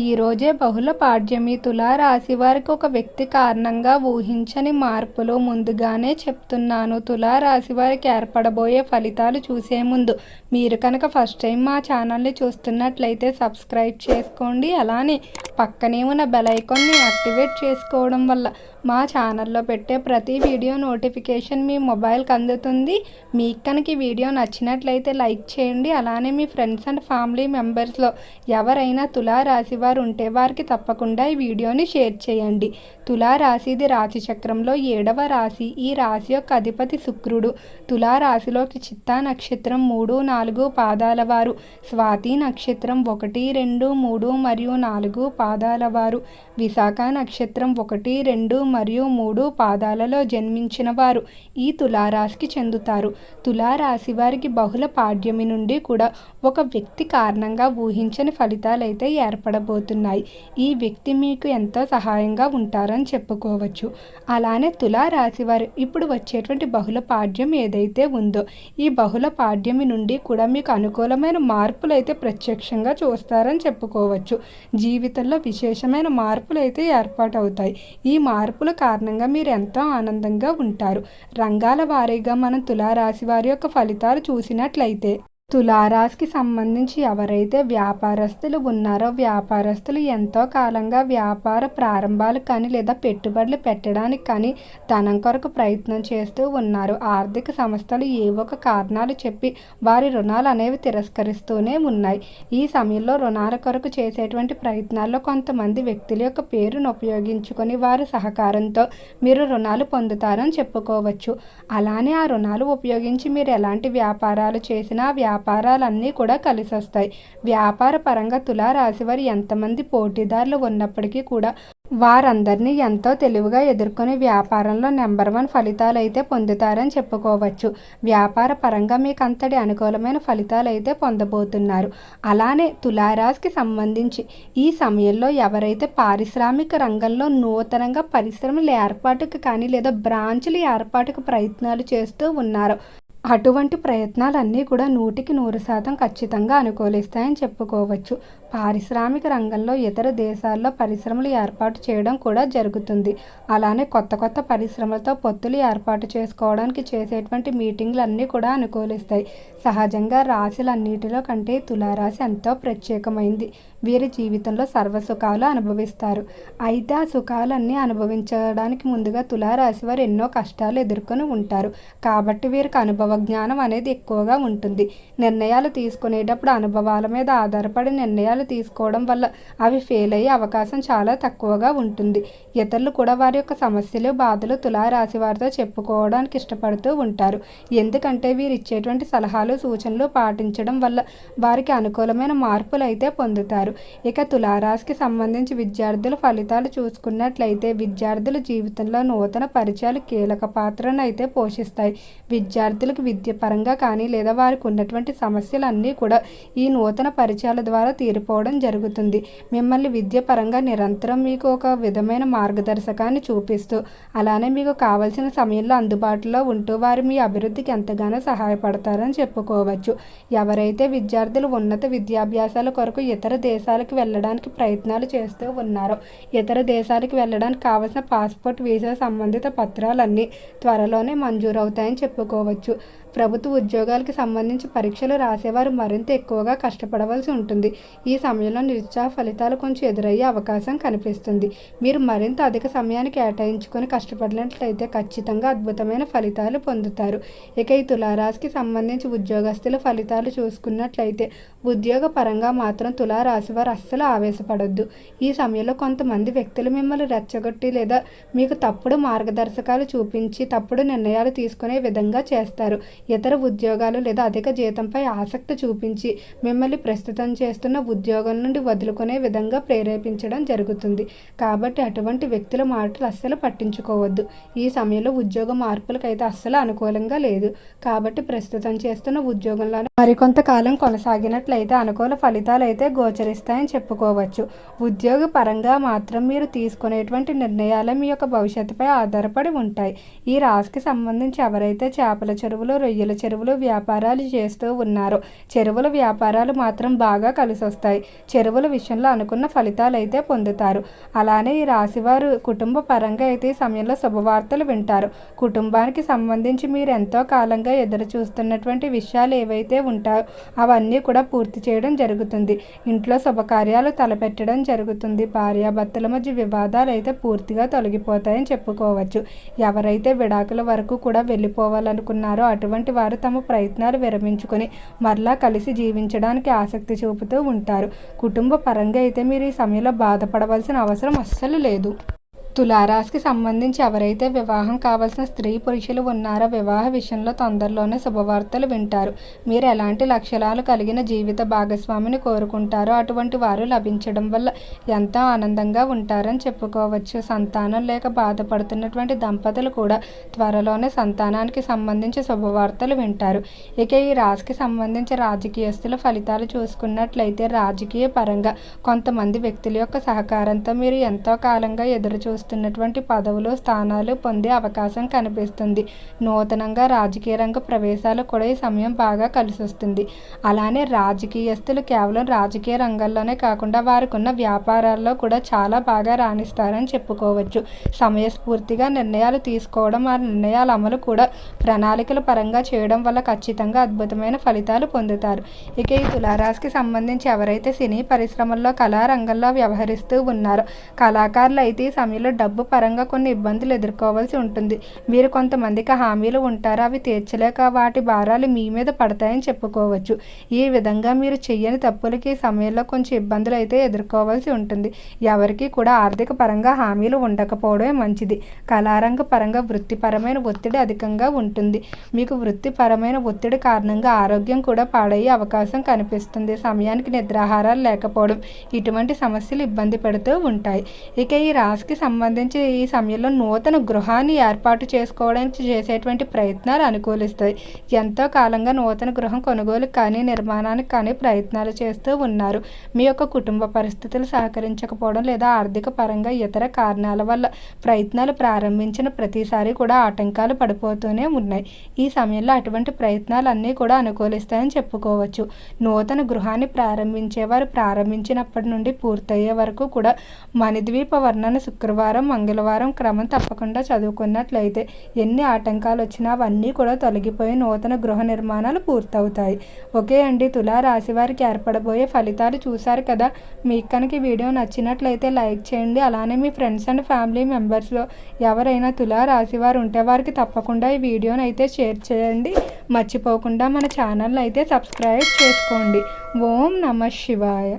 ఈరోజే బహుళ పాడ్యమి. తులారాశి వారికి ఒక వ్యక్తి కారణంగా ఊహించని మార్పులు ముందుగానే చెప్తున్నాను. తులారాశి వారికి ఏర్పడబోయే ఫలితాలు చూసే ముందు మీరు కనుక ఫస్ట్ టైం మా ఛానల్ని చూస్తున్నట్లయితే సబ్స్క్రైబ్ చేసుకోండి. అలానే పక్కనే ఉన్న బెల్ ఐకాన్ని యాక్టివేట్ చేసుకోవడం వల్ల మా ఛానల్లో పెట్టే ప్రతి వీడియో నోటిఫికేషన్ మీ మొబైల్కి అందుతుంది. మీకు కనుక ఈ వీడియో నచ్చినట్లయితే లైక్ చేయండి. అలానే మీ ఫ్రెండ్స్ అండ్ ఫ్యామిలీ మెంబర్స్లో ఎవరైనా తులారాశి వారు ఉంటే వారికి తప్పకుండా ఈ వీడియోని షేర్ చేయండి. తులారాశిది రాశి చక్రంలో 7వ రాశి. ఈ రాశి యొక్క అధిపతి శుక్రుడు. తులారాశిలోకి చిత్తా నక్షత్రం 3, 4 పాదాల వారు, స్వాతి నక్షత్రం 1, 2, 3 మరియు 4 పాదాల వారు, విశాఖ నక్షత్రం 1, 2 మరియు 3 పాదాలలో జన్మించిన వారు ఈ తులారాశికి చెందుతారు. తులారాశి వారికి బహుళ పాడ్యమి నుండి కూడా ఒక వ్యక్తి కారణంగా ఊహించని ఫలితాలు అయితే ఏర్పడబోతున్నాయి. ఈ వ్యక్తి మీకు ఎంతో సహాయంగా ఉంటారని చెప్పుకోవచ్చు. అలానే తులారాశి వారు ఇప్పుడు వచ్చేటువంటి బహుళ పాడ్యం ఏదైతే ఉందో ఈ బహుళ పాడ్యమి నుండి కూడా మీకు అనుకూలమైన మార్పులు అయితే ప్రత్యక్షంగా చూస్తారని చెప్పుకోవచ్చు. జీవితంలో విశేషమైన మార్పులు అయితే ఏర్పాటవుతాయి. ఈ మార్పుల కారణంగా మీరు ఎంతో ఆనందంగా ఉంటారు. రంగాల వారీగా మనం తులారాశి వారి యొక్క ఫలితాలు చూసినట్లయితే తులారాశికి సంబంధించి ఎవరైతే వ్యాపారస్తులు ఉన్నారో వ్యాపారస్తులు ఎంతో కాలంగా వ్యాపార ప్రారంభాలు కానీ లేదా పెట్టుబడులు పెట్టడానికి కానీ ధనం కొరకు ప్రయత్నం చేస్తూ ఉన్నారు. ఆర్థిక సంస్థలు ఏ ఒక కారణాలు చెప్పి వారి రుణాలు అనేవి తిరస్కరిస్తూనే ఉన్నాయి. ఈ సమయంలో రుణాల కొరకు చేసేటువంటి ప్రయత్నాల్లో కొంతమంది వ్యక్తుల యొక్క పేరును ఉపయోగించుకొని వారి సహకారంతో మీరు రుణాలు పొందుతారని చెప్పుకోవచ్చు. అలానే ఆ రుణాలు ఉపయోగించి మీరు ఎలాంటి వ్యాపారాలు చేసినా వ్యాపారాలన్నీ కూడా కలిసి వస్తాయి. వ్యాపార పరంగా తులారాశి వారు ఎంతమంది పోటీదారులు ఉన్నప్పటికీ కూడా వారందరినీ ఎంతో తెలివిగా ఎదుర్కొని వ్యాపారంలో నెంబర్ 1 ఫలితాలు అయితే పొందుతారని చెప్పుకోవచ్చు. వ్యాపార పరంగా మీకు అంతటి అనుకూలమైన ఫలితాలు అయితే పొందబోతున్నారు. అలానే తులారాశికి సంబంధించి ఈ సమయంలో ఎవరైతే పారిశ్రామిక రంగంలో నూతనంగా పరిశ్రమల ఏర్పాటుకు కానీ లేదా బ్రాంచుల ఏర్పాటుకు ప్రయత్నాలు చేస్తూ ఉన్నారో అటువంటి ప్రయత్నాలన్నీ కూడా 100% ఖచ్చితంగా అనుకూలిస్తాయని చెప్పుకోవచ్చు. పారిశ్రామిక రంగంలో ఇతర దేశాల్లో పరిశ్రమలు ఏర్పాటు చేయడం కూడా జరుగుతుంది. అలానే కొత్త పరిశ్రమలతో పొత్తులు ఏర్పాటు చేసుకోవడానికి చేసేటువంటి మీటింగ్లు అన్నీ కూడా అనుకూలిస్తాయి. సహజంగా రాశులన్నిటిలో కంటే తులారాశి ఎంతో ప్రత్యేకమైంది. వీరి జీవితంలో సర్వసుఖాలు అనుభవిస్తారు. అయితే ఆ సుఖాలన్నీ అనుభవించడానికి ముందుగా తులారాశి వారు ఎన్నో కష్టాలు ఎదుర్కొని ఉంటారు. కాబట్టి వీరికి అనుభవ జ్ఞానం అనేది ఎక్కువగా ఉంటుంది. నిర్ణయాలు తీసుకునేటప్పుడు అనుభవాల మీద ఆధారపడి నిర్ణయాలు తీసుకోవడం వల్ల అవి ఫెయిల్ అయ్యే అవకాశం చాలా తక్కువగా ఉంటుంది. ఇతరులు కూడా వారి యొక్క సమస్యలు బాధలు తులారాశి వారితో చెప్పుకోవడానికి ఇష్టపడుతూ ఉంటారు. ఎందుకంటే వీరు ఇచ్చేటువంటి సలహాలు సూచనలు పాటించడం వల్ల వారికి అనుకూలమైన మార్పులు అయితే పొందుతారు. ఇక తులారాశికి సంబంధించి విద్యార్థుల ఫలితాలు చూసుకున్నట్లయితే విద్యార్థుల జీవితంలో నూతన పరిచయాలు కీలక పాత్రను అయితే పోషిస్తాయి. విద్యార్థులకు విద్య పరంగా కానీ లేదా వారికి ఉన్నటువంటి సమస్యలన్నీ కూడా ఈ నూతన పరిచయాల ద్వారా తీరిపోవడం జరుగుతుంది. మిమ్మల్ని విద్య పరంగా నిరంతరం మీకు ఒక విధమైన మార్గదర్శకాన్ని చూపిస్తూ అలానే మీకు కావలసిన సమయంలో అందుబాటులో ఉంటూ వారు మీ అభివృద్ధికి ఎంతగానో సహాయపడతారని చెప్పుకోవచ్చు. ఎవరైతే విద్యార్థులు ఉన్నత విద్యాభ్యాసాల కొరకు ఇతర దేశాలకు వెళ్ళడానికి ప్రయత్నాలు చేస్తూ ఉన్నారో ఇతర దేశాలకు వెళ్ళడానికి కావలసిన పాస్పోర్ట్ వీసా సంబంధిత పత్రాలన్నీ త్వరలోనే మంజూరవుతాయని చెప్పుకోవచ్చు. ప్రభుత్వ ఉద్యోగాలకు సంబంధించి పరీక్షలు రాసేవారు మరింత ఎక్కువగా కష్టపడవలసి ఉంటుంది. ఈ సమయంలో నిరుత్సాహ ఫలితాలు కొంచెం ఎదురయ్యే అవకాశం కనిపిస్తుంది. మీరు మరింత అధిక సమయాన్ని కేటాయించుకొని కష్టపడినట్లయితే ఖచ్చితంగా అద్భుతమైన ఫలితాలు పొందుతారు. ఇక ఈ తులారాశికి సంబంధించి ఉద్యోగస్తుల ఫలితాలు చూసుకున్నట్లయితే ఉద్యోగ పరంగా మాత్రం తులారాశి వారు అస్సలు ఆవేశపడొద్దు. ఈ సమయంలో కొంతమంది వ్యక్తులు మిమ్మల్ని రెచ్చగొట్టి లేదా మీకు తప్పుడు మార్గదర్శకాలు చూపించి తప్పుడు నిర్ణయాలు తీసుకునే విధంగా చేస్తారు. ఇతర ఉద్యోగాలు లేదా అధిక జీతంపై ఆసక్తి చూపించి మిమ్మల్ని ప్రస్తుతం చేస్తున్న ఉద్యోగం నుండి వదులుకునే విధంగా ప్రేరేపించడం జరుగుతుంది. కాబట్టి అటువంటి వ్యక్తుల మాటలు అస్సలు పట్టించుకోవద్దు. ఈ సమయంలో ఉద్యోగ మార్పులకైతే అస్సలు అనుకూలంగా లేదు. కాబట్టి ప్రస్తుతం చేస్తున్న ఉద్యోగంలోనే మరికొంతకాలం కొనసాగినట్లయితే అనుకూల ఫలితాలు అయితే గోచరిస్తాయని చెప్పుకోవచ్చు. ఉద్యోగ పరంగా మాత్రం మీరు తీసుకునేటువంటి నిర్ణయాలు మీ యొక్క భవిష్యత్తుపై ఆధారపడి ఉంటాయి. ఈ రాశికి సంబంధించి ఎవరైతే చేపల చెరువులు రొయ్యల చెరువులు వ్యాపారాలు చేస్తూ ఉన్నారో చెరువుల వ్యాపారాలు మాత్రం బాగా కలిసి వస్తాయి. ఉంటాయి. చెరువుల విషయంలో అనుకున్న ఫలితాలు అయితే పొందుతారు. అలానే ఈ రాశివారు కుటుంబ పరంగా అయితే ఈ సమయంలో శుభవార్తలు వింటారు. కుటుంబానికి సంబంధించి మీరు ఎంతో కాలంగా ఎదురు చూస్తున్నటువంటి విషయాలు ఏవైతే ఉంటాయో అవన్నీ కూడా పూర్తి చేయడం జరుగుతుంది. ఇంట్లో శుభకార్యాలు తలపెట్టడం జరుగుతుంది. భార్యాభర్తల మధ్య వివాదాలు అయితే పూర్తిగా తొలగిపోతాయని చెప్పుకోవచ్చు. ఎవరైతే విడాకుల వరకు కూడా వెళ్ళిపోవాలనుకున్నారో అటువంటి వారు తమ ప్రయత్నాలు విరమించుకొని మరలా కలిసి జీవించడానికి ఆసక్తి చూపుతూ ఉంటారు. కుటుంబ పరంగా అయితే మీరు ఈ సమయంలో బాధపడవలసిన అవసరం అస్సలు లేదు. తులారాశికి సంబంధించి ఎవరైతే వివాహం కావాల్సిన స్త్రీ పురుషులు ఉన్నారో వివాహ విషయంలో తొందరలోనే శుభవార్తలు వింటారు. మీరు ఎలాంటి లక్షణాలు కలిగిన జీవిత భాగస్వామిని కోరుకుంటారో అటువంటి వారు లభించడం వల్ల ఎంతో ఆనందంగా ఉంటారని చెప్పుకోవచ్చు. సంతానం లేక బాధపడుతున్నటువంటి దంపతులు కూడా త్వరలోనే సంతానానికి సంబంధించి శుభవార్తలు వింటారు. ఇక ఈ రాశికి సంబంధించి రాజకీయస్తుల ఫలితాలు చూసుకున్నట్లయితే రాజకీయ పరంగా కొంతమంది వ్యక్తుల యొక్క సహకారంతో మీరు ఎంతో కాలంగా ఎదురు చూస్తున్నటువంటి పదవులు స్థానాలు పొందే అవకాశం కనిపిస్తుంది. నూతనంగా రాజకీయ రంగ ప్రవేశాలు కూడా ఈ సమయం బాగా కలిసి వస్తుంది. అలానే రాజకీయస్తులు కేవలం రాజకీయ రంగంలోనే కాకుండా వారికి ఉన్న వ్యాపారాల్లో కూడా చాలా బాగా రాణిస్తారని చెప్పుకోవచ్చు. సమయస్ఫూర్తిగా నిర్ణయాలు తీసుకోవడం ఆ నిర్ణయాల అమలు కూడా ప్రణాళికల పరంగా చేయడం వల్ల ఖచ్చితంగా అద్భుతమైన ఫలితాలు పొందుతారు. ఇక ఈ తులారాశికి సంబంధించి ఎవరైతే సినీ పరిశ్రమల్లో కళారంగంలో వ్యవహరిస్తూ ఉన్నారో కళాకారులు అయితే ఈ సమయంలో డబ్బు పరంగా కొన్ని ఇబ్బందులు ఎదుర్కోవాల్సి ఉంటుంది. మీరు కొంతమందికి హామీలు ఉంటారు, అవి తీర్చలేక వాటి భారాలు మీ మీద పడతాయని చెప్పుకోవచ్చు. ఈ విధంగా మీరు చెయ్యని తప్పులకి ఈ సమయంలో కొంచెం ఇబ్బందులు అయితే ఎదుర్కోవాల్సి ఉంటుంది. ఎవరికి కూడా ఆర్థిక పరంగా హామీలు ఉండకపోవడమే మంచిది. కళారంగ పరంగా వృత్తిపరమైన ఒత్తిడి అధికంగా ఉంటుంది. మీకు వృత్తిపరమైన ఒత్తిడి కారణంగా ఆరోగ్యం కూడా పాడయ్యే అవకాశం కనిపిస్తుంది. సమయానికి నిద్రాహారాలు లేకపోవడం ఇటువంటి సమస్యలు ఇబ్బంది పెడుతూ ఉంటాయి. ఇక ఈ రాశికి సంబంధించి ఈ సమయంలో నూతన గృహాన్ని ఏర్పాటు చేసుకోవడానికి చేసేటువంటి ప్రయత్నాలు అనుకూలిస్తాయి. ఎంతో కాలంగా నూతన గృహం కొనుగోలు కానీ నిర్మాణానికి కానీ ప్రయత్నాలు చేస్తూ ఉన్నారు. మీ యొక్క కుటుంబ పరిస్థితులు సహకరించకపోవడం లేదా ఆర్థిక పరంగా ఇతర కారణాల వల్ల ప్రయత్నాలు ప్రారంభించిన ప్రతిసారి కూడా ఆటంకాలు పడిపోతూనే ఉన్నాయి. ఈ సమయంలో అటువంటి ప్రయత్నాలన్నీ కూడా అనుకూలిస్తాయని చెప్పుకోవచ్చు. నూతన గృహాన్ని ప్రారంభించేవారు ప్రారంభించినప్పటి నుండి పూర్తయ్యే వరకు కూడా మణిద్వీప వర్ణన శుక్రవారం మంగళవారం క్రమం తప్పకుండా చదువుకున్నట్లయితే ఎన్ని ఆటంకాలు వచ్చినా అవన్నీ కూడా తొలగిపోయి నూతన గృహ నిర్మాణాలు పూర్తవుతాయి. ఓకే అండి, తులారాశి వారికి ఏర్పడబోయే ఫలితాలు చూశారు కదా. మీకు కనుక ఈ వీడియో నచ్చినట్లయితే లైక్ చేయండి. అలానే మీ ఫ్రెండ్స్ అండ్ ఫ్యామిలీ మెంబర్స్లో ఎవరైనా తులారాశి వారు ఉంటే వారికి తప్పకుండా ఈ వీడియోని అయితే షేర్ చేయండి. మర్చిపోకుండా మన ఛానల్ని అయితే సబ్స్క్రైబ్ చేసుకోండి. ఓం నమః శివాయ.